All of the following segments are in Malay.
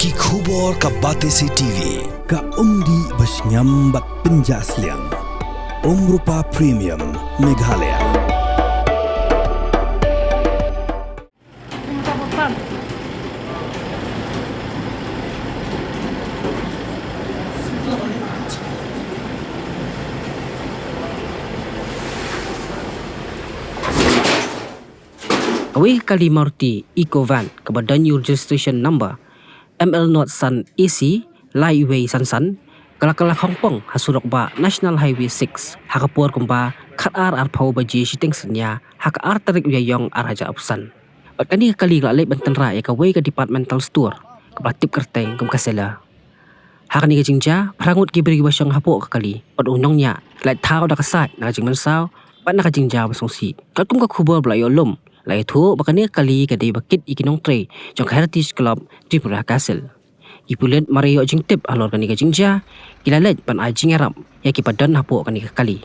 Ki khubor ka Batesi TV. Ka umdi basnyam bak penjaslian. Rupa Premium Meghalaya. Away kali Maruti Ecco van kebadan registration number ML Not San AC Lai Wei San San kala Khongpong hasurok ba National Highway 6 hakapur kumba khat ar phau ba ji shiteng senya hak ar tarik yayong araja opsan bakani kali la le bantan ra ka wei ka departmental store ka batip kerteng kum kasela hak ni jingja prangut ki beri wasong hapo ka kali od unong nya Lait Thaw da kasat na jingman saw pat na ka jingja basong si kalkum ka khubor bla yo lum Lait thu bakani kali kadai bakit ikinong tre jong heritage club Tripura Castle ipulet mario jing tip alor kani ka jingja kilalet pan ajing arab ya ki padan hapo kani ka kali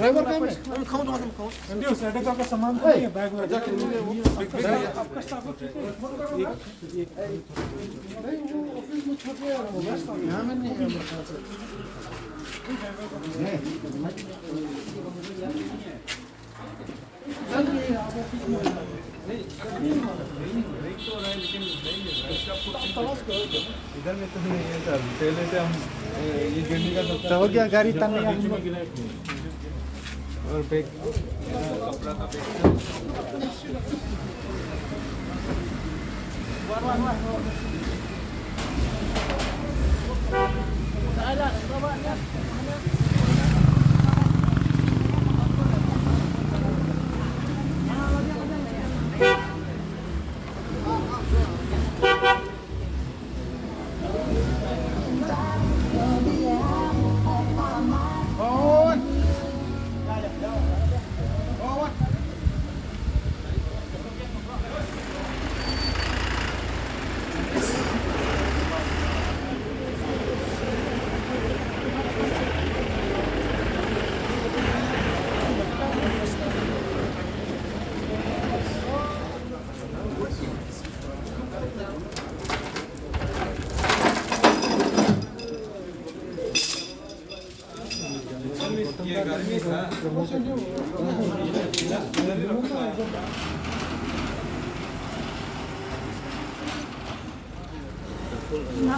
driver कहाँ है? हम खाऊं तो हम खाऊं। Sunday Saturday का सामान तो नहीं है बैग में जाके ले वो आपका स्टाफ एक नहीं वो ऑफिस में छोड़ दिया वो बस यहां में नहीं इधर में तो नहीं है सर पहले से हम ये गिरने का तो हो गया गाड़ी तन्ने और बैग कपड़ा का बैग ना